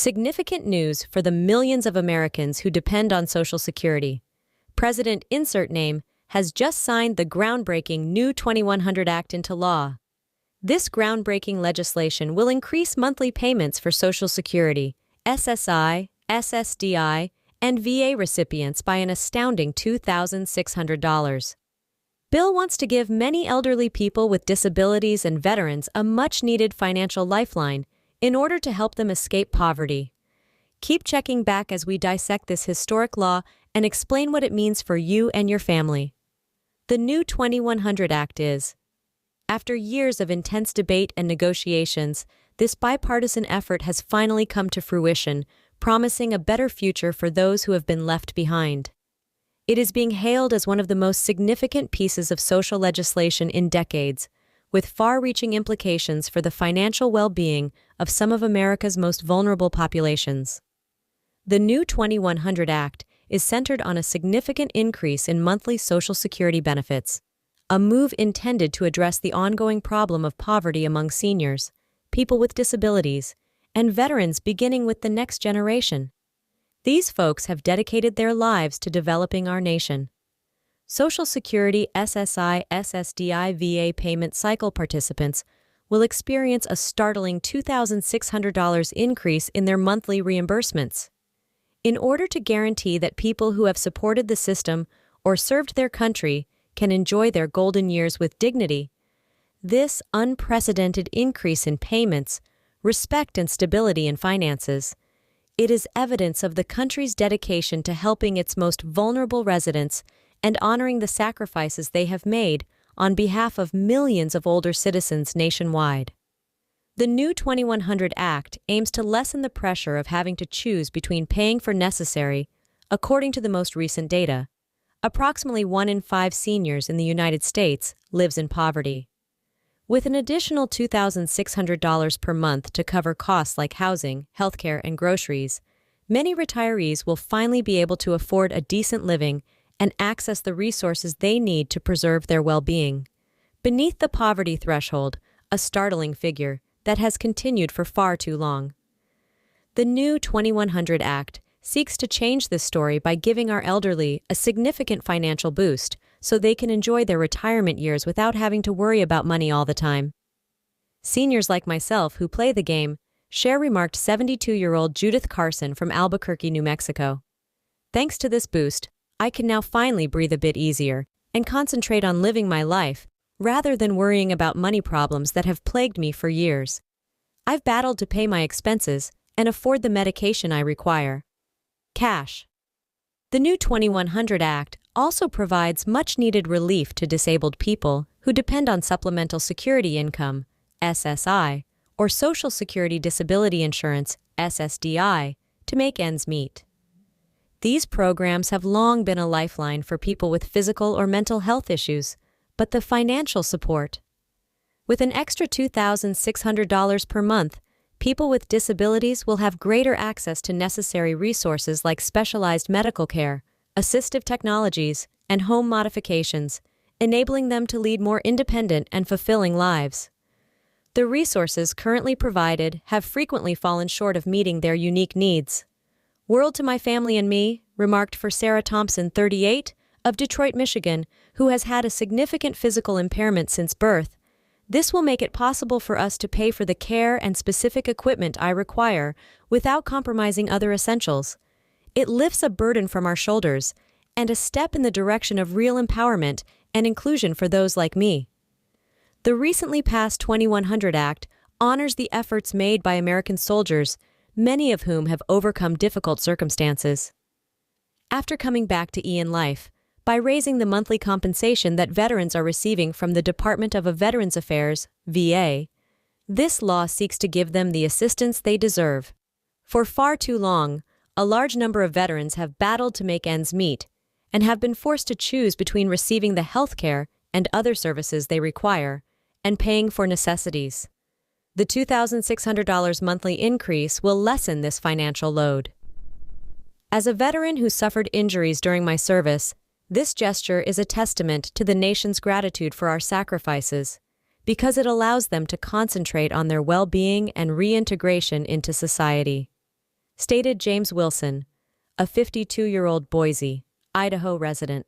Significant news for the millions of Americans who depend on Social Security. President Insert Name has just signed the groundbreaking new 2100 Act into law. This groundbreaking legislation will increase monthly payments for Social Security, SSI, SSDI, and VA recipients by an astounding $2,600. Bill wants to give many elderly people with disabilities and veterans a much-needed financial lifeline in order to help them escape poverty. Keep checking back as we dissect this historic law and explain what it means for you and your family. The new 2100 Act is, after years of intense debate and negotiations, this bipartisan effort has finally come to fruition, promising a better future for those who have been left behind. It is being hailed as one of the most significant pieces of social legislation in decades, with far-reaching implications for the financial well-being of some of America's most vulnerable populations. The new 2100 Act is centered on a significant increase in monthly Social Security benefits, a move intended to address the ongoing problem of poverty among seniors, people with disabilities, and veterans beginning with the next generation. These folks have dedicated their lives to developing our nation. Social Security SSI, SSDI, VA payment cycle participants will experience a startling $2,600 increase in their monthly reimbursements. In order to guarantee that people who have supported the system or served their country can enjoy their golden years with dignity, this unprecedented increase in payments, respect and stability in finances, it is evidence of the country's dedication to helping its most vulnerable residents and honoring the sacrifices they have made on behalf of millions of older citizens nationwide. The new 2100 Act aims to lessen the pressure of having to choose between paying for necessary. According to the most recent data, approximately 1 in 5 seniors in the United States lives in poverty. With an additional $2,600 per month to cover costs like housing, healthcare, and groceries, many retirees will finally be able to afford a decent living and access the resources they need to preserve their well-being. Beneath the poverty threshold, a startling figure that has continued for far too long. The new 2100 Act seeks to change this story by giving our elderly a significant financial boost so they can enjoy their retirement years without having to worry about money all the time. Seniors like myself who play the game share, remarked 72-year-old Judith Carson from Albuquerque, New Mexico. Thanks to this boost, I can now finally breathe a bit easier and concentrate on living my life rather than worrying about money problems that have plagued me for years. I've battled to pay my expenses and afford the medication I require. Cash. The new 2100 Act also provides much-needed relief to disabled people who depend on Supplemental Security Income, SSI, or Social Security Disability Insurance, SSDI, to make ends meet. These programs have long been a lifeline for people with physical or mental health issues, but the financial support. With an extra $2,600 per month, people with disabilities will have greater access to necessary resources like specialized medical care, assistive technologies, and home modifications, enabling them to lead more independent and fulfilling lives. The resources currently provided have frequently fallen short of meeting their unique needs. World to my family and me, remarked for Sarah Thompson, 38, of Detroit, Michigan, who has had a significant physical impairment since birth. This will make it possible for us to pay for the care and specific equipment I require without compromising other essentials. It lifts a burden from our shoulders and a step in the direction of real empowerment and inclusion for those like me. The recently passed 2100 Act honors the efforts made by American soldiers, many of whom have overcome difficult circumstances. After coming back to E in life, by raising the monthly compensation that veterans are receiving from the Department of Veterans Affairs, VA, this law seeks to give them the assistance they deserve. For far too long, a large number of veterans have battled to make ends meet and have been forced to choose between receiving the health care and other services they require and paying for necessities. The $2,600 monthly increase will lessen this financial load. As a veteran who suffered injuries during my service, this gesture is a testament to the nation's gratitude for our sacrifices, because it allows them to concentrate on their well-being and reintegration into society. stated James Wilson, a 52-year-old Boise, Idaho resident.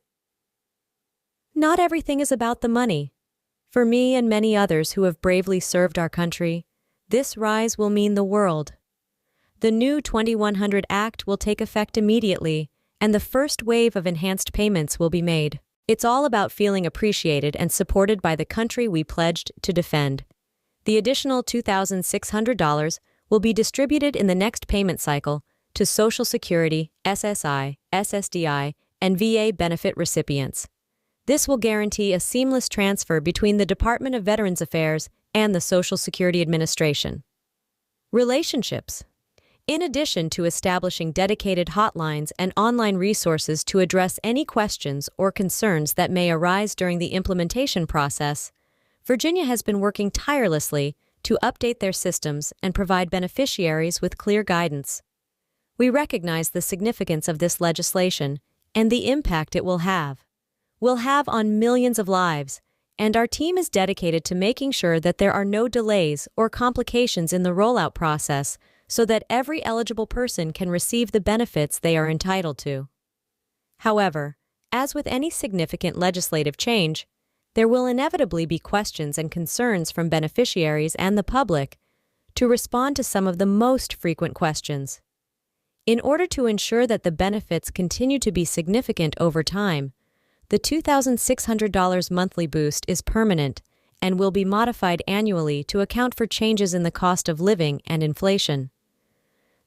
Not everything is about the money. For me and many others who have bravely served our country, this rise will mean the world. The new 2100 Act will take effect immediately, and the first wave of enhanced payments will be made. It's all about feeling appreciated and supported by the country we pledged to defend. The additional $2,600 will be distributed in the next payment cycle to Social Security, SSI, SSDI, and VA benefit recipients. This will guarantee a seamless transfer between the Department of Veterans Affairs and the Social Security Administration. Relationships. In addition to establishing dedicated hotlines and online resources to address any questions or concerns that may arise during the implementation process, Virginia has been working tirelessly to update their systems and provide beneficiaries with clear guidance. We recognize the significance of this legislation and the impact it will have on millions of lives, and our team is dedicated to making sure that there are no delays or complications in the rollout process so that every eligible person can receive the benefits they are entitled to. However, as with any significant legislative change, there will inevitably be questions and concerns from beneficiaries and the public. To respond to some of the most frequent questions, in order to ensure that the benefits continue to be significant over time, the $2,600 monthly boost is permanent and will be modified annually to account for changes in the cost of living and inflation.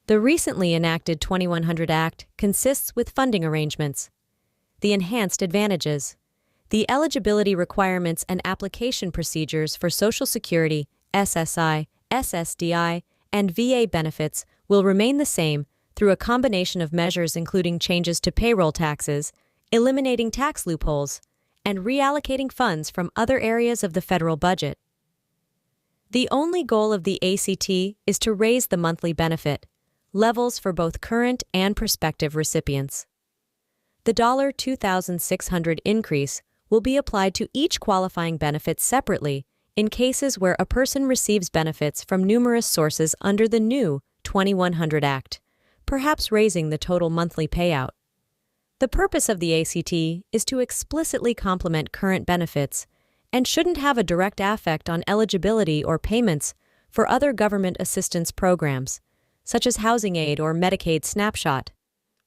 The recently enacted 2100 Act consists with funding arrangements, the enhanced advantages, the eligibility requirements and application procedures for Social Security, SSI, SSDI, and VA benefits will remain the same through a combination of measures including changes to payroll taxes, eliminating tax loopholes, and reallocating funds from other areas of the federal budget. The only goal of the ACT is to raise the monthly benefit levels for both current and prospective recipients. The $2,600 increase will be applied to each qualifying benefit separately in cases where a person receives benefits from numerous sources under the new 2100 Act, perhaps raising the total monthly payout. The purpose of the ACT is to explicitly complement current benefits and shouldn't have a direct effect on eligibility or payments for other government assistance programs, such as housing aid or Medicaid Snapshot.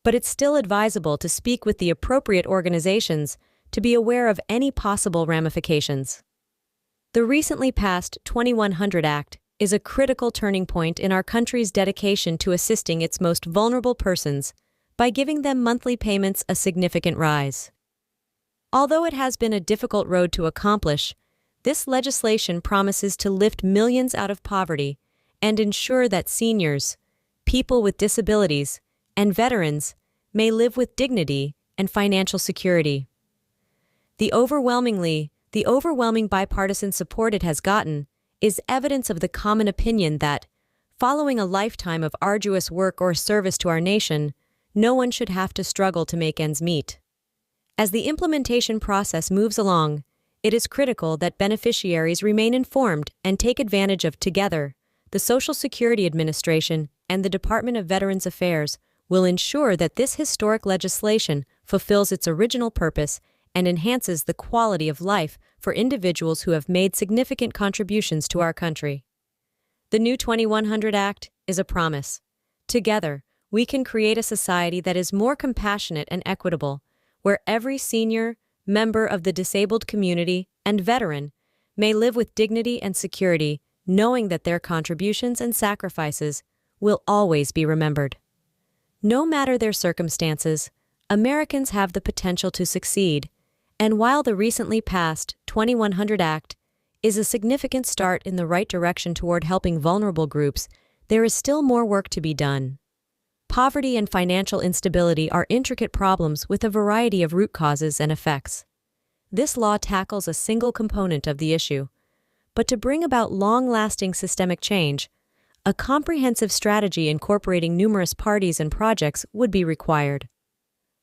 But it's still advisable to speak with the appropriate organizations to be aware of any possible ramifications. The recently passed 2100 Act is a critical turning point in our country's dedication to assisting its most vulnerable persons by giving them monthly payments a significant rise. Although it has been a difficult road to accomplish, this legislation promises to lift millions out of poverty and ensure that seniors, people with disabilities, and veterans may live with dignity and financial security. The overwhelming bipartisan support it has gotten is evidence of the common opinion that, following a lifetime of arduous work or service to our nation, no one should have to struggle to make ends meet. As the implementation process moves along, it is critical that beneficiaries remain informed and take advantage of together. The Social Security Administration and the Department of Veterans Affairs will ensure that this historic legislation fulfills its original purpose and enhances the quality of life for individuals who have made significant contributions to our country. The new 2100 Act is a promise. Together, we can create a society that is more compassionate and equitable, where every senior, member of the disabled community, and veteran may live with dignity and security, knowing that their contributions and sacrifices will always be remembered. No matter their circumstances, Americans have the potential to succeed, and while the recently passed 2100 Act is a significant start in the right direction toward helping vulnerable groups, there is still more work to be done. Poverty and financial instability are intricate problems with a variety of root causes and effects. This law tackles a single component of the issue, but to bring about long-lasting systemic change, a comprehensive strategy incorporating numerous parties and projects would be required.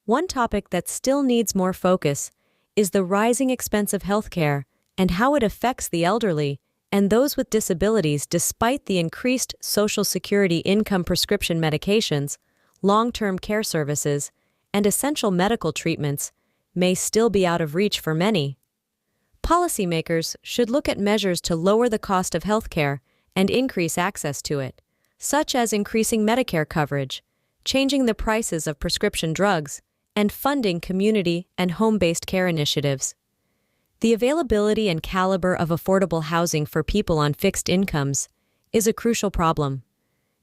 One topic that still needs more focus is the rising expense of healthcare and how it affects the elderly and those with disabilities despite the increased Social Security income prescription medications, long-term care services, and essential medical treatments may still be out of reach for many. Policymakers should look at measures to lower the cost of healthcare and increase access to it, such as increasing Medicare coverage, changing the prices of prescription drugs, and funding community and home-based care initiatives. The availability and caliber of affordable housing for people on fixed incomes is a crucial problem.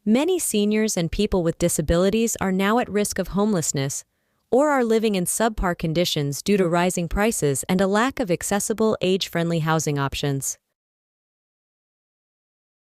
Many seniors and people with disabilities are now at risk of homelessness or are living in subpar conditions due to rising prices and a lack of accessible, age-friendly housing options.